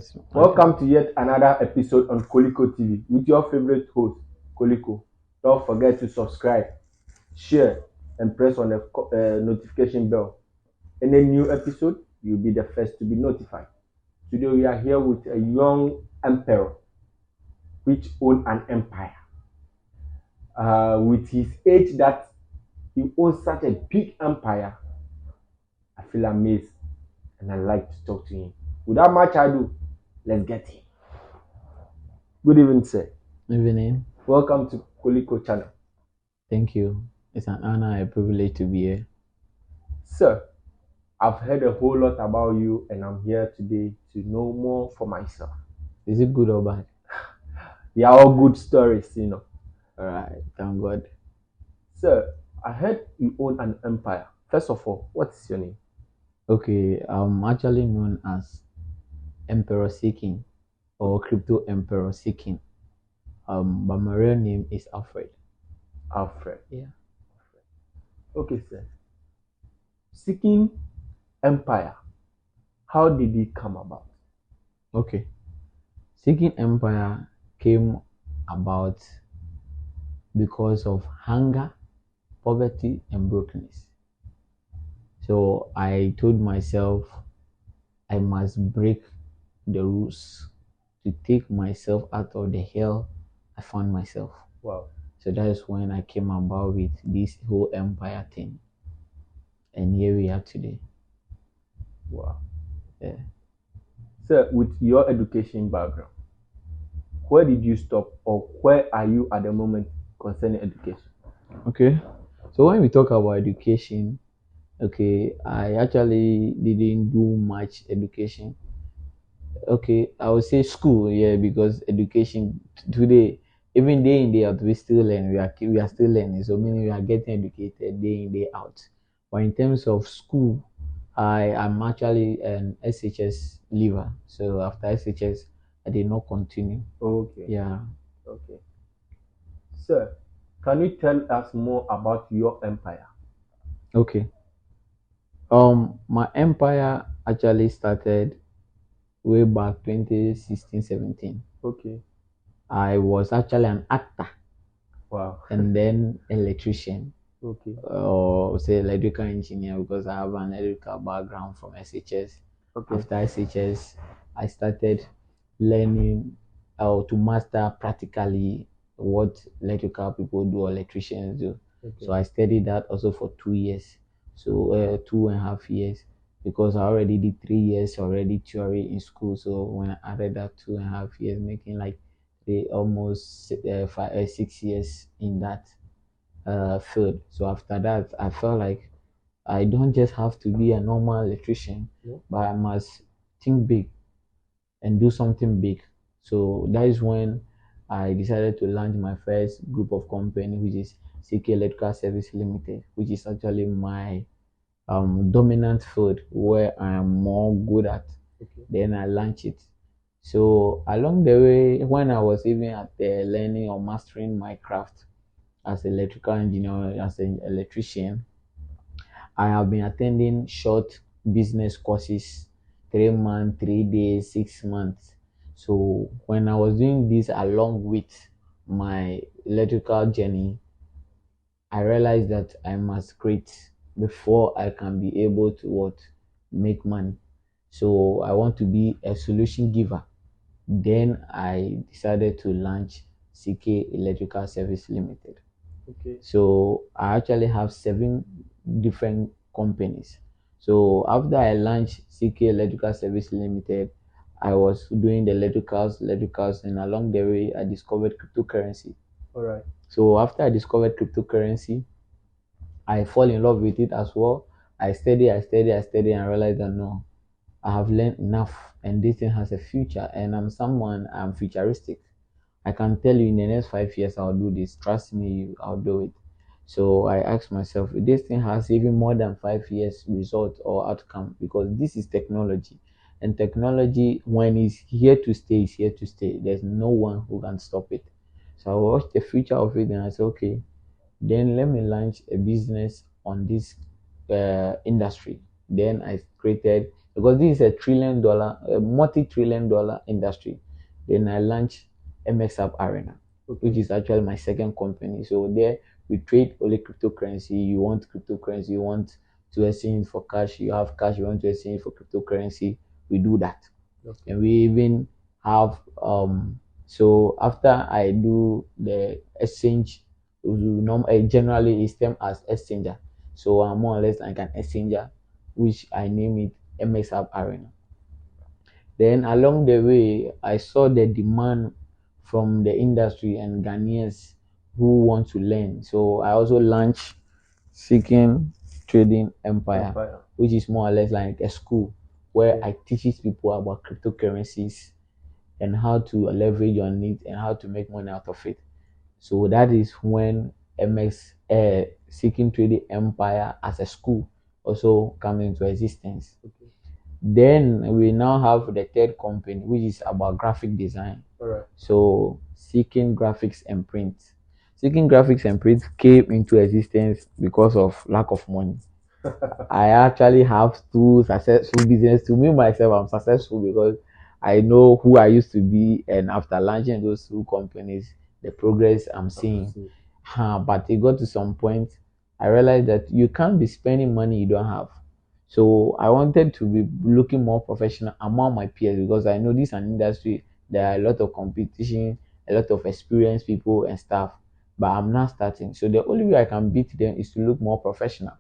Okay. Welcome to yet another episode on Koliko TV with your favorite host, Koliko. Don't forget to subscribe, share, and press on the notification bell. Any new episode, you'll be the first to be notified. Today, we are here with a young emperor which owned an empire. With his age that he owns such a big empire, I feel amazed and I like to talk to him. Without much ado, let's get him. Good evening, sir. Evening. Welcome to Koliko channel. Thank you. It's an honor, a privilege to be here. Sir, I've heard a whole lot about you and I'm here today to know more for myself. Is it good or bad? They are all good stories. All right. Thank God. Sir, I heard you own an empire. First of all, what's your name? Okay. I'm actually known as Emperor Seeking or Crypto Emperor Seeking. But my real name is Alfred. Alfred. Yeah. Okay, sir. Seeking empire. How did it come about? Okay. Seeking Empire came about because of hunger, poverty, and brokenness. So I told myself I must break the rules to take myself out of the hell I found myself. Wow. So that is when I came about with this whole empire thing. And here we are today. Wow. Yeah. Sir, with your education background, where did you stop or where are you at the moment concerning education? Okay. So when we talk about education, okay, I actually didn't do much education. Okay, I would say school, yeah, because education today, even day in day out, we still learn. We are still learning. So meaning we are getting educated day in day out. But in terms of school, I am actually an SHS leaver. So after SHS, I did not continue. Okay. Yeah. Okay. Sir, can you tell us more about your empire? Okay. My empire actually started way back 2016, 17. Okay. I was actually an actor Wow. and then electrician. Okay. Or say electrical engineer because I have an electrical background from SHS. Okay. After SHS, I started learning how to master practically what electrical people do or electricians do. Okay. So I studied that also for 2 years. So 2.5 years because I already did 3 years already theory in school. So when I added that 2.5 years, making like almost 6 years in that field. So after that, I felt like I don't just have to be a normal electrician, Yeah. but I must think big and do something big. So that is when I decided to launch my first group of company, which is CK Electrical Service Limited, which is actually my dominant field where I am more good at. Okay. Then I launched it. So along the way, when I was even at the learning or mastering my craft, as electrical engineer, as an electrician, I have been attending short business courses, 3 months, 3 days, 6 months. So when I was doing this along with my electrical journey, I realized that I must create before I can be able to what make money. So I want to be a solution giver. Then I decided to launch CK Electrical Service Limited. Okay. So I actually have 7 different companies. So after I launched CK Electrical Service Limited, I was doing the electricals, and along the way, I discovered cryptocurrency. All right. So after I discovered cryptocurrency, I fall in love with it as well. I study, and realized that no, I have learned enough, and this thing has a future, and I'm futuristic. I can tell you in the next 5 years I'll do this. Trust me, I'll do it. So I asked myself, if this thing has even more than 5 years result or outcome, because this is technology. And technology, when it's here to stay, is here to stay. There's no one who can stop it. So I watched the future of it and I said, okay, then let me launch a business on this industry. Then I created because this is a $1 trillion, a multi-trillion-dollar industry. Then I launched MXApp Arena, which is actually my second company. So there we trade only cryptocurrency. You want cryptocurrency, you want to exchange for cash, you have cash, you want to exchange for cryptocurrency, we do that. And we even have so after I do the exchange, generally it's termed as exchanger. So I'm more or less like an exchanger, which I name it MXApp Arena. Then along the way, I saw the demand from the industry and Ghanaians who want to learn. So I also launched Seeking Trading Empire, which is more or less like a school where I teaches people about cryptocurrencies and how to leverage on it and how to make money out of it. So that is when Seeking Trading Empire as a school also come into existence. Then we now have the third company, which is about graphic design. So Seeking Graphics and Print. Seeking Graphics and Print came into existence because of lack of money. I actually have two successful business. To me myself, I'm successful because I know who I used to be, and after launching those two companies, the progress I'm seeing. But it got to some point, I realized that you can't be spending money you don't have. So I wanted to be looking more professional among my peers because I know this is an industry. There are a lot of competition, a lot of experienced people and stuff. But I'm not starting. So the only way I can beat them is to look more professional.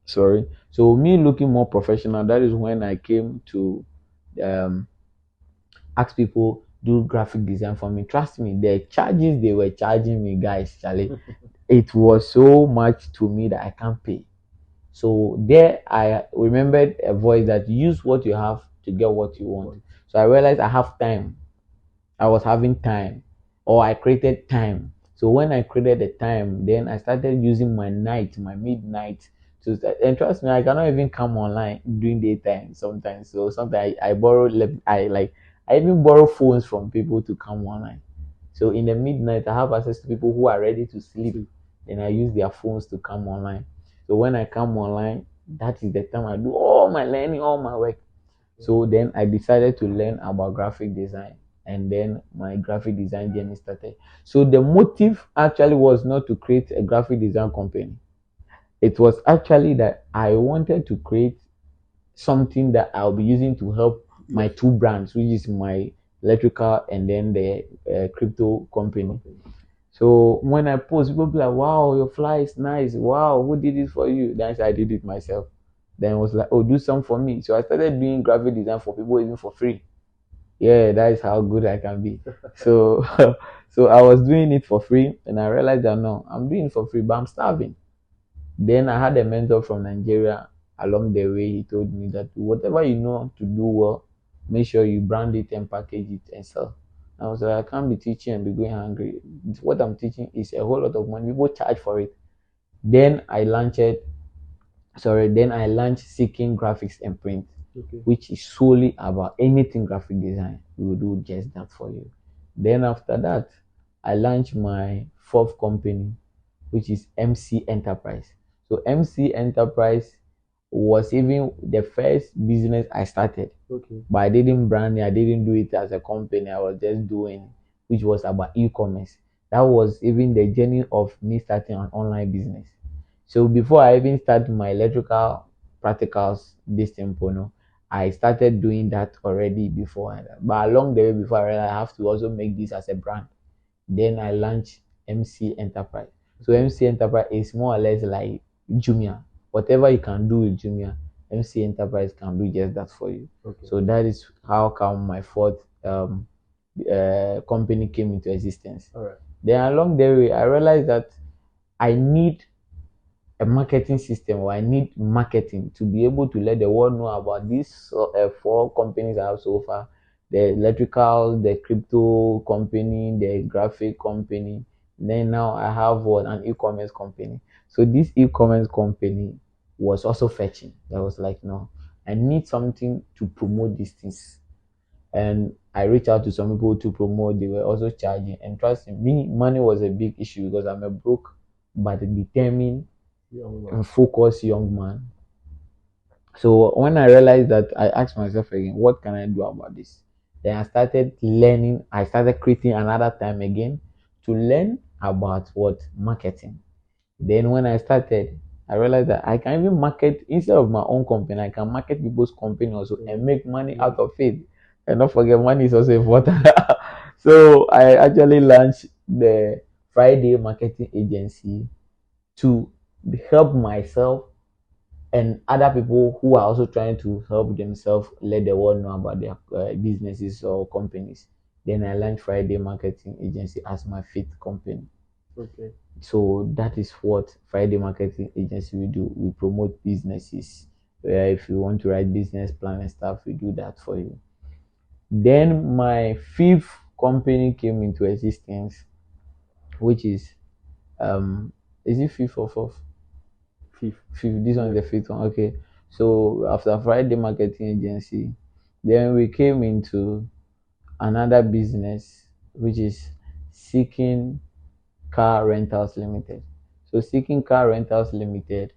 Sorry. So me looking more professional, that is when I came to um, ask people do graphic design for me. Trust me, the charges they were charging me, guys, Charlie, it was so much to me that I can't pay. So there I remembered a voice that use what you have to get what you want. So I realized I have time. I was having time, or I created time. So when I created the time, then I started using my night, my midnight to start. And trust me, I cannot even come online during daytime sometimes. So sometimes I borrow, I even borrow phones from people to come online. So in the midnight, I have access to people who are ready to sleep, and I use their phones to come online. So when I come online, that is the time I do all my learning, all my work. So then I decided to learn about graphic design, and then my graphic design journey started. So the motive actually was not to create a graphic design company. It was actually that I wanted to create something that I'll be using to help my two brands, which is my electrical and then the crypto company. So when I post, people be like, "Wow, your fly is nice. Wow, who did it for you?" Then I said, "I did it myself." Then it was like, "Oh, do some for me." So I started doing graphic design for people even for free. Yeah, that is how good I can be. So so I was doing it for free, and I realized that no, I'm doing it for free, but I'm starving. Then I had a mentor from Nigeria. Along the way, he told me that whatever you know to do well, make sure you brand it and package it and sell. I was like, I can't be teaching and be going hungry. What I'm teaching is a whole lot of money. People charge for it. Then I launched then I launched Seeking Graphics and Print, which is solely about anything graphic design. We will do just that for you. Then after that, I launched my fourth company, which is MC Enterprise. So MC Enterprise was even the first business I started. But I didn't brand it, I didn't do it as a company, I was just doing, which was about e-commerce. That was even the journey of me starting an online business. So before I even started my electrical practicals this tempo, no, I started doing that already before. But along the way, before I realized I have to also make this as a brand. Then I launched MC Enterprise. So MC Enterprise is more or less like Jumia. Whatever you can do with Jumia, MC Enterprise can do just that for you. So that is how come my fourth company came into existence. Then along the way, I realized that I need a marketing system, or I need marketing to be able to let the world know about these four companies I have so far: the electrical, the crypto company, the graphic company. Then now I have an e-commerce company. So this e-commerce company was also fetching. I was like, no, I need something to promote these things. And I reached out to some people to promote. They were also charging. And trust me, money was a big issue because I'm a broke but determined and focused young man. So when I realized that, I asked myself again, what can I do about this? Then I started learning. I started creating another time again to learn about what marketing. Then when I started, I realized that I can even market instead of my own company. I can market people's company also and make money Yeah. out of it. And don't forget, money is also important. So I actually launched the Friday marketing agency to help myself and other people who are also trying to help themselves let the world know about their businesses or companies. Then I launched Friday Marketing Agency as my fifth company. Okay. So that is what Friday Marketing Agency we do. We promote businesses. Where if you want to write business plan and stuff, we do that for you. Then my fifth company came into existence, which is it fifth or fourth? Fifth. Fifth. This one is Yeah. the fifth one. Okay. So after Friday Marketing Agency, then we came into another business, which is Seeking Car Rentals Limited. So Seeking Car Rentals Limited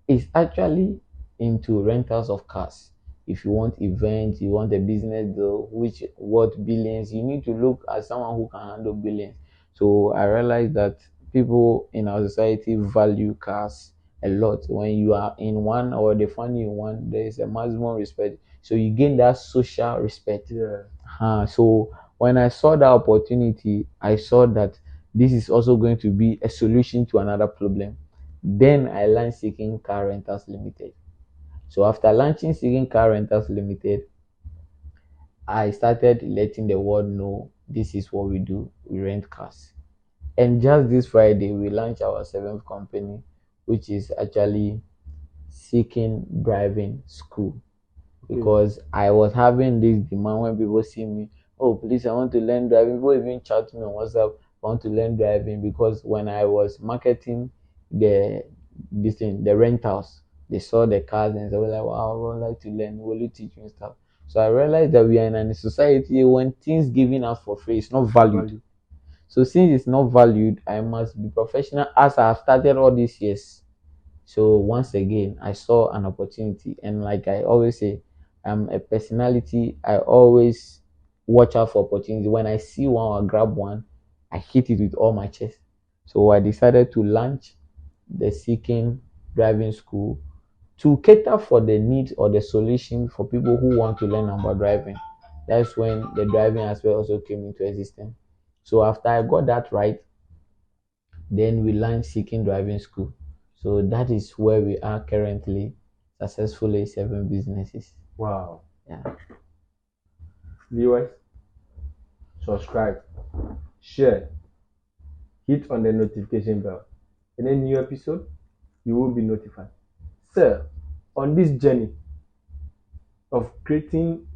is actually into rentals of cars. If you want events, you want a business deal, which worth billions, you need to look at someone who can handle billions. So I realized that people in our society value cars a lot. When you are in one or they find you in one, there is a maximum respect. So you gain that social respect. Yeah. So when I saw that opportunity, I saw that this is also going to be a solution to another problem. Then I launched Seeking Car Rentals Limited. So after launching Seeking Car Rentals Limited, I started letting the world know this is what we do. We rent cars. And just this Friday, we launched our seventh company, which is actually Seeking Driving School. Okay. Because I was having this demand when people see me. Oh, please, I want to learn driving. People even chat to me on WhatsApp. I want to learn driving because when I was marketing the the rentals, they saw the cars and they were like, "Wow, I would like to learn. Will you teach me stuff?" So I realized that we are in a society when things given us for free is not valued. Value. So since it's not valued, I must be professional as I have started all these years. So once again, I saw an opportunity, and like I always say, I'm a personality. I always watch out for opportunity. When I see one or grab one, I hit it with all my chest. So I decided to launch the Seeking Driving School to cater for the needs or the solution for people who want to learn about driving. That's when the driving aspect also came into existence. So after I got that right, then we launched Seeking Driving School. So that is where we are currently, successfully serving businesses. Wow. Yeah. Viewers, subscribe, share, hit on the notification bell. Any new episode, you will be notified. Sir, on this journey of creating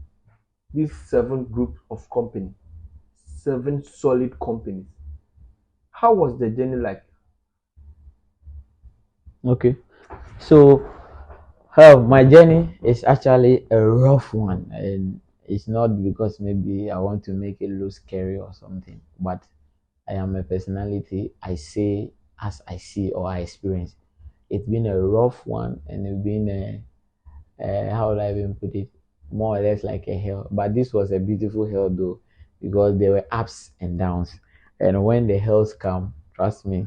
these seven groups of company, seven solid companies, how was the journey like? Okay. So, my journey is actually a rough one, and it's not because maybe I want to make it look scary or something, but I am a personality. I say as I see or I experience. It's been a rough one, and it's been how would I even put it? More or less like a hell. But this was a beautiful hell though, because there were ups and downs. And when the hells come, trust me,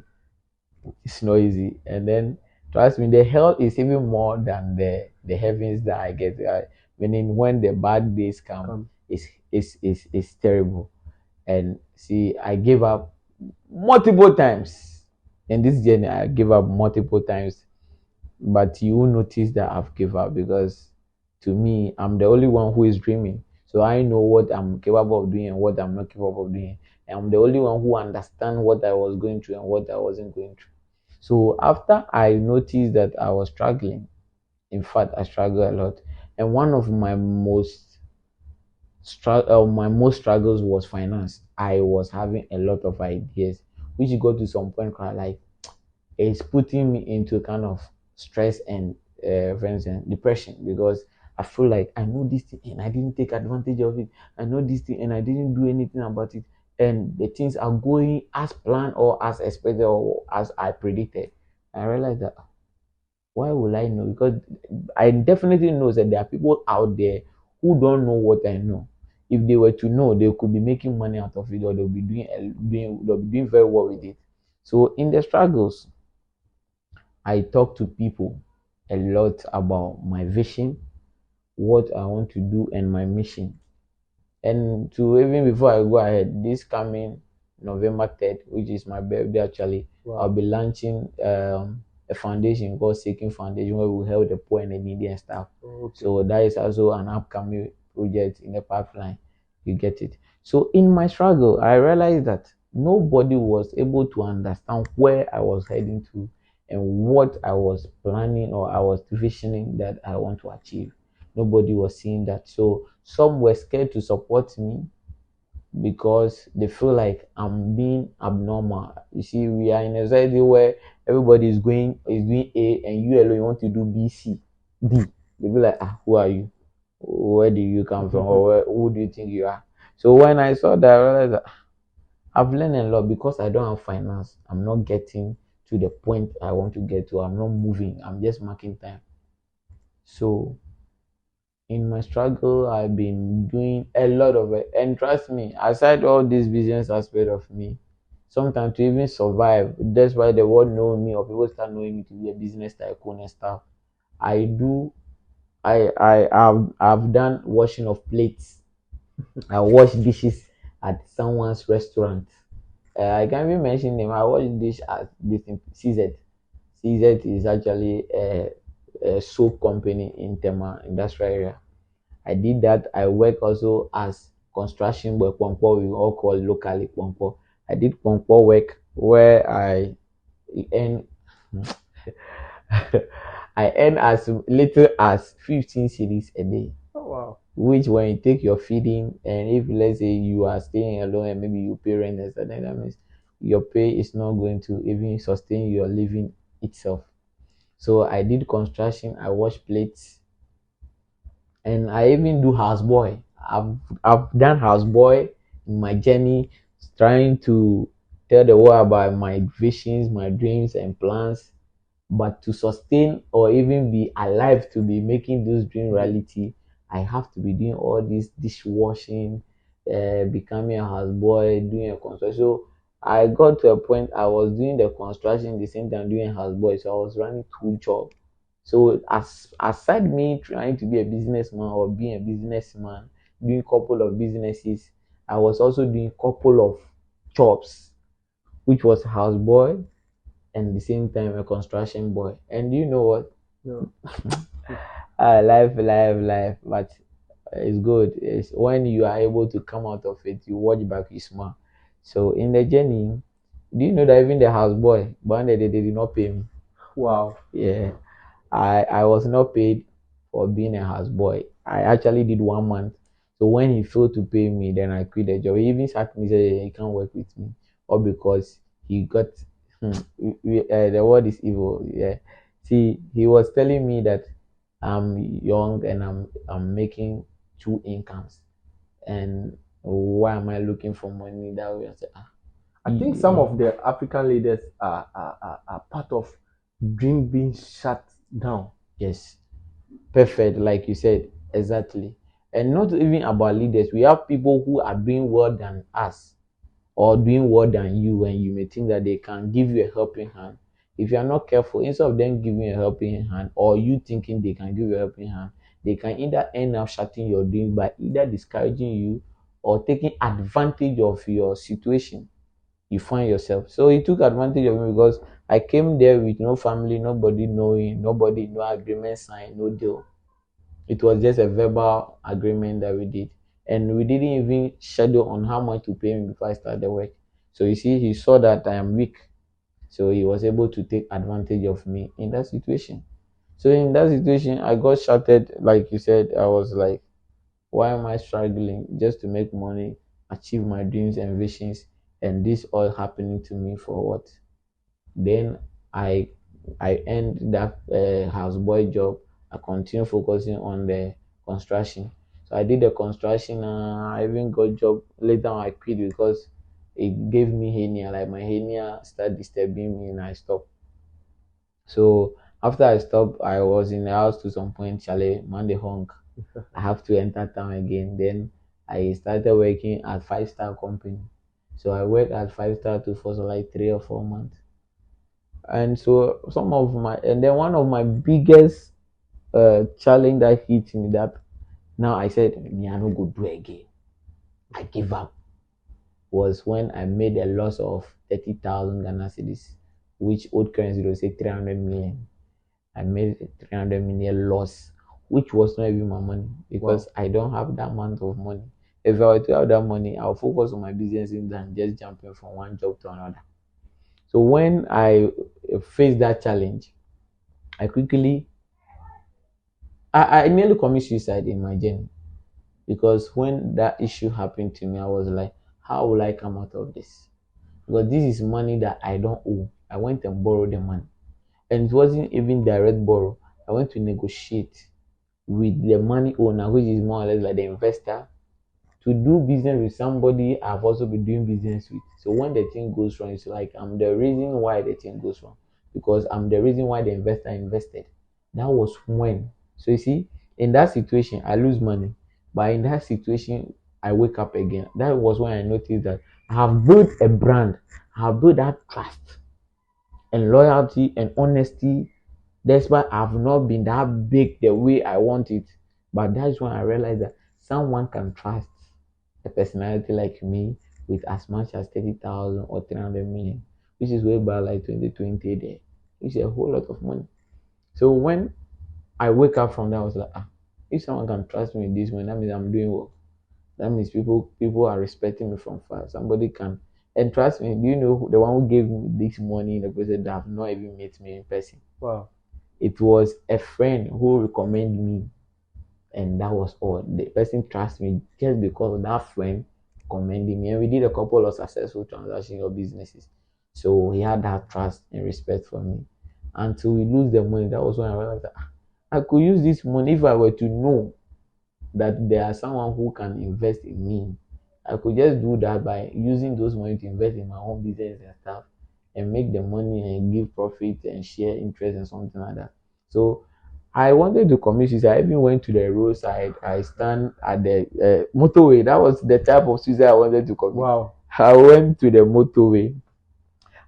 it's not easy. And then trust me, the hell is even more than the heavens that I get. Meaning when the bad days come, Come. it's terrible. And see, I gave up multiple times. In this journey, I gave up multiple times, but you will notice that I've given up because to me, I'm the only one who is dreaming. So I know what I'm capable of doing and what I'm not capable of doing. And I'm the only one who understands what I was going through and what I wasn't going through. So after I noticed that I was struggling, in fact, I struggled a lot. And one of my most struggles was finance. I was having a lot of ideas, which got to some point where like it's putting me into kind of stress and for instance, depression because I feel like I know this thing and I didn't take advantage of it. I know this thing and I didn't do anything about it. And the things are going as planned or as expected or as I predicted. I realized that Why will I know? Because I definitely know that there are people out there who don't know what I know. If they were to know, they could be making money out of it, or they'll be doing very well with it. So in the struggles, I talk to people a lot about my vision, what I want to do, and my mission. And to even before I go ahead, this coming November 3rd, which is my birthday actually, I'll Wow. be launching a foundation called Seeking Foundation where we help the poor and the needy and stuff. Okay. So that is also an upcoming project in the pipeline. You get it. So in my struggle, I realized that nobody was able to understand where I was heading to and what I was planning or I was visioning that I want to achieve. Nobody was seeing that. So some were scared to support me because they feel like I'm being abnormal. You see, we are in a society where everybody is doing A and you alone you want to do B, C, D. They be like, ah, who are you? Where do you come from? Or who do you think you are? So when I saw that, I realized that I've learned a lot because I don't have finance. I'm not getting to the point I want to get to. I'm not moving. I'm just marking time. So in my struggle, I've been doing a lot of it. And trust me, aside all this business aspect of me, sometimes to even survive, that's why the world know me or people start knowing me to be a business tycoon and stuff. I do I've done washing of plates. I wash dishes at someone's restaurant. I can't even mention name. I wash dish at this thing, CZ. CZ is actually a soap company in Tema industrial area. I did that. I work also as construction work, Pongpo, we all call locally Pongpo. I did Pongpo work where I earn I earn as little as 15 cities a day. Oh wow. Which when you take your feeding and if let's say you are staying alone and maybe you pay rent and stuff, then that means your pay is not going to even sustain your living itself. So I did construction, I wash plates, and I even do houseboy. I've done houseboy in my journey, trying to tell the world about my visions, my dreams, and plans. But to sustain or even be alive to be making those dream reality, I have to be doing all this dishwashing, becoming a houseboy, doing a construction. So I got to a point I was doing the construction the same time doing houseboy. So I was running two jobs. So as aside me trying to be a businessman or being a businessman, doing couple of businesses, I was also doing couple of jobs, which was houseboy and the same time a construction boy. And you know what? No. Life. But it's good. It's when you are able to come out of it, you watch back, you smile. So in the journey, do you know that even the houseboy, but they did not pay me? Wow. Yeah, I was not paid for being a houseboy. I actually did 1 month. So when he failed to pay me, then I quit the job. He even sacked me, said he can't work with me, or because he got the word is evil. Yeah, see, he was telling me that I'm young and I'm making two incomes, and why am I looking for money that way? I said, ah, I think some of the African leaders are part of dream being shut down. yes, perfect, like you said, exactly. And not even about leaders. We have people who are doing well than us or doing well than you, and you may think that they can give you a helping hand. If you are not careful, instead of them giving you a helping hand or you thinking they can give you a helping hand, they can either end up shutting your dreams by either discouraging you or taking advantage of your situation you find yourself. So he took advantage of me because I came there with no family, nobody knowing, nobody, no agreement signed, no deal. It was just a verbal agreement that we did. And we didn't even schedule on how much to pay me before I started the work. So you see, he saw that I am weak. So he was able to take advantage of me in that situation. So in that situation, I got shattered. Like you said, I was like, why am I struggling just to make money, achieve my dreams and visions, and this all happening to me for what? Then I I end that houseboy job. I continue focusing on the construction. So I did the construction. I even got job later on. I quit because it gave me hernia. Like my hernia started disturbing me, and I stopped. So After I stopped, I was in the house to some point, Charlie, man, the honk. I have to enter town again. Then I started working at five-star company. So I worked at five-star too for like 3 or 4 months. And so and then one of my biggest challenge that hit me that now I said, me, I no go do again. I give up was when I made a loss of 30,000 Ghana cedis, which old currency will say 300 million. I made 300 million loss, which was not even my money because Wow. I don't have that amount of money. If I were to have that money, I'll focus on my business than just jumping from one job to another. So when I faced that challenge, I quickly, I nearly committed suicide in my journey because when that issue happened to me, I was like, how will I come out of this? Because this is money that I don't owe. I went and borrowed the money, and it wasn't even direct borrow. I went to negotiate with the money owner, which is more or less like the investor, to do business with somebody I've also been doing business with. So when the thing goes wrong, it's like I'm the reason why the thing goes wrong because I'm the reason why the investor invested. That was when. So you see, in that situation, I lose money, but in that situation, I wake up again. That was when I noticed that I have built a brand, I have built that trust and loyalty and honesty despite I've not been that big the way I want it. But that's when I realized that someone can trust a personality like me with as much as 30,000 or 300 million, which is way back like 2020 there, which is a whole lot of money. So when I wake up from that, I was like, if someone can trust me with this money, that means I'm doing well. That means people are respecting me from far. Somebody can, and trust me, do you know the one who gave me this money in the person that have not even met me in person? Wow. It was a friend who recommended me, and that was all. The person trusts me just because of that friend commending me, and we did a couple of successful transactions or businesses. So he had that trust and respect for me. Until we lose the money, that was when I realized that I could use this money if I were to know that there are someone who can invest in me. I could just do that by using those money to invest in my own business and stuff and make the money and give profit and share interest and something like that. So I wanted to commit suicide. I even went to the roadside. I stand at the motorway. That was the type of suicide I wanted to commit. Wow. I went to the motorway.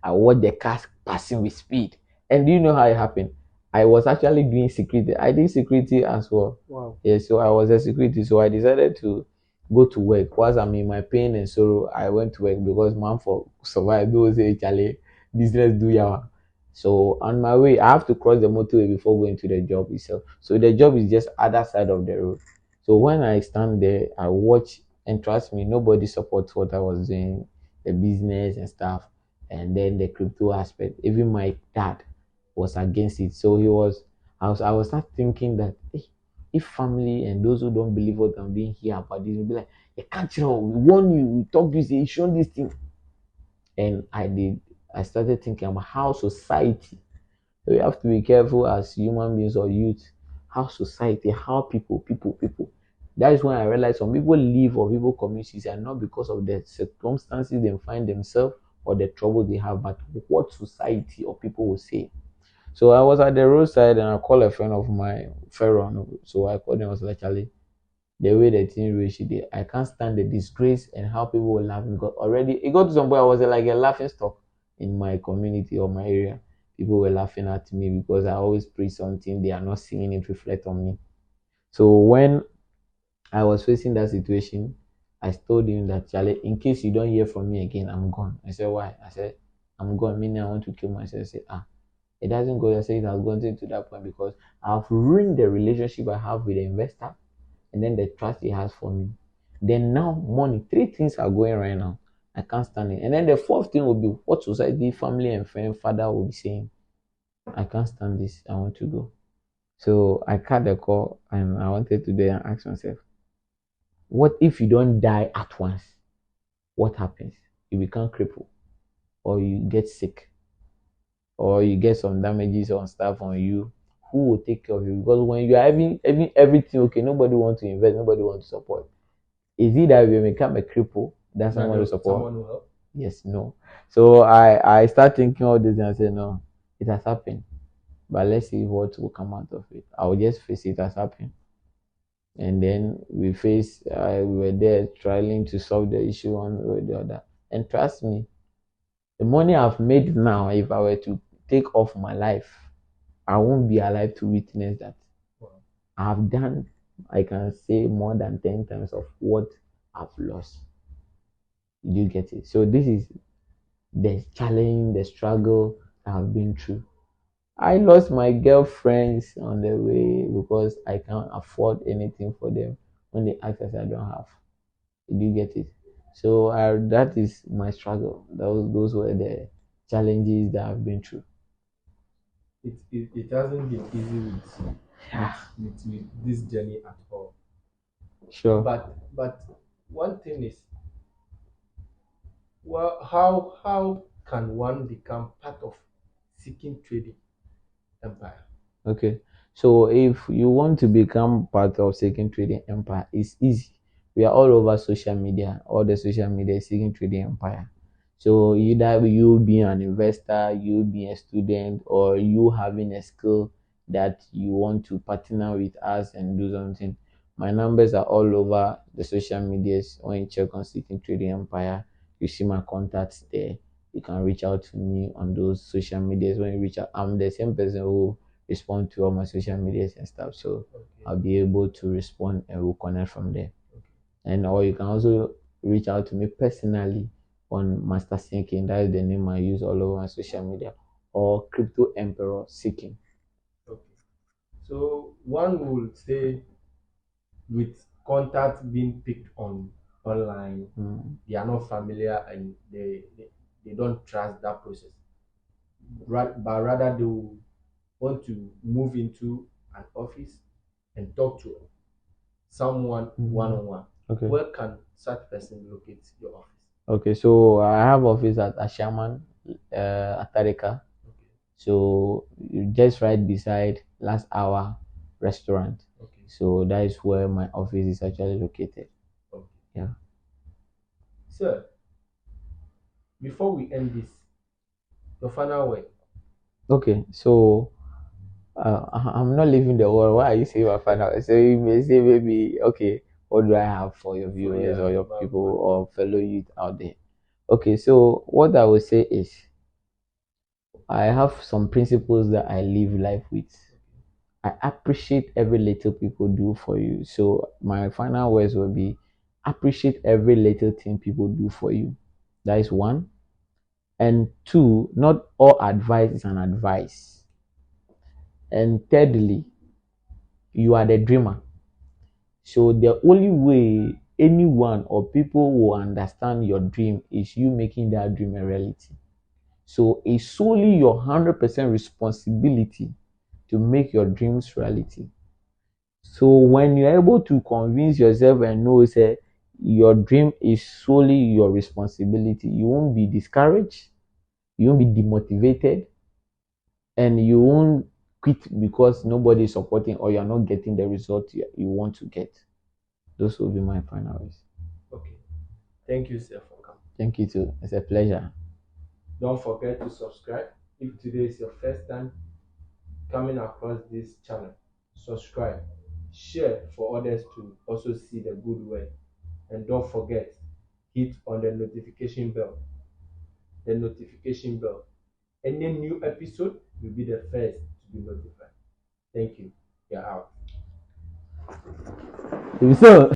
I watched the cars passing with speed. And do you know how it happened? I was actually doing security. I did security as well. Wow. Yeah, so I was a security. So I decided to go to work. Whilst I'm in my pain and sorrow, I went to work because man for survive those say Charlie, business do yawa. So on my way, I have to cross the motorway before going to the job itself. So the job is just other side of the road. So when I stand there, I watch and trust me, nobody supports what I was doing, the business and stuff and then the crypto aspect. Even my dad was against it. So I was not thinking that if family and those who don't believe what I'm doing here about this will be like, you can't you know, we warn you, we talk this, you show this thing. And I started thinking about how society, we have to be careful as human beings or youth, how society, how people. That is when I realized some people leave or people commit suicide not because of the circumstances they find themselves or the trouble they have, but what society or people will say. So I was at the roadside and I called a friend of mine, Ferron. So I called him, I was like, Charlie, the way the thing reached there, I can't stand the disgrace and how people were laughing because already it got to some point I was like a laughing stock in my community or my area. People were laughing at me because I always preach something, they are not seeing it reflect on me. So when I was facing that situation, I told him that Charlie, in case you don't hear from me again, I'm gone. I said, why? I said, I'm gone, meaning I want to kill myself. I said, it doesn't go. I said it has gone to that point because I've ruined the relationship I have with the investor and then the trust he has for me. Then now money, three things are going right now. I can't stand it. And then the fourth thing will be what society, family, and friend, father will be saying. I can't stand this. I want to go. So I cut the call and I wanted to do and ask myself, what if you don't die at once? What happens? You become crippled or you get sick or you get some damages on stuff on you. Who will take care of you? Because when you are having everything okay, nobody wants to invest, nobody wants to support. Is it that you become a cripple that someone will support? Someone will help. Yes, no. So I start thinking all this and I say no, it has happened. But let's see what will come out of it. I'll just face it as happened. And then we were there trying to solve the issue one way or the other. And trust me, the money I've made now, if I were to take off my life, I won't be alive to witness that. Wow. I've done, I can say, more than 10 times of what I've lost. You do get it? So this is the challenge, the struggle I've been through. I lost my girlfriends on the way because I can't afford anything for them when they ask us I don't have. You do get it? So that is my struggle. Those were the challenges that I've been through. It hasn't been easy with this journey at all. Sure. But one thing is, well, how can one become part of seeking trading empire? Okay. So if you want to become part of Seeking Trading Empire, it's easy. We are all over social media. All the social media is Seeking Trading Empire. So either you being an investor, you being a student, or you having a skill that you want to partner with us and do something. My numbers are all over the social medias. When you check on Seeking Trading Empire, you see my contacts there. You can reach out to me on those social medias. When you reach out, I'm the same person who respond to all my social medias and stuff. So Okay. I'll be able to respond and we'll connect from there. And or you can also reach out to me personally on Master Seeking. That is the name I use all over my social media. Or Crypto Emperor Seeking. Okay. So one would say with contacts being picked on online, they are not familiar and they don't trust that process. But rather they will want to move into an office and talk to someone one on one. Okay. Where can such person locate your office? Okay, so I have office at Ashaman, Atarika. Okay. So you just right beside Last Hour Restaurant. Okay. So that is where my office is actually located. Okay. Yeah. Sir, before we end this, your final word. Okay, so I'm not leaving the world. Why are you saying my final? So you may say maybe, okay, what do I have for your viewers or your people or fellow youth out there? Okay, so what I would say is I have some principles that I live life with. I appreciate every little people do for you. So my final words will be appreciate every little thing people do for you. That is one. And two, not all advice is an advice. And thirdly, you are the dreamer. So the only way anyone or people will understand your dream is you making that dream a reality. So it's solely your 100% responsibility to make your dreams reality. So when you're able to convince yourself and know say your dream is solely your responsibility, you won't be discouraged, you won't be demotivated, and you won't quit because nobody is supporting or you're not getting the result you want to get. Those will be my final words. Okay. Thank you, sir, for coming. Thank you too. It's a pleasure. Don't forget to subscribe. If today is your first time coming across this channel, subscribe, share for others to also see the good work, and don't forget, hit on the notification bell. The notification bell. Any new episode will be the first to be notified. Thank you. You're out. So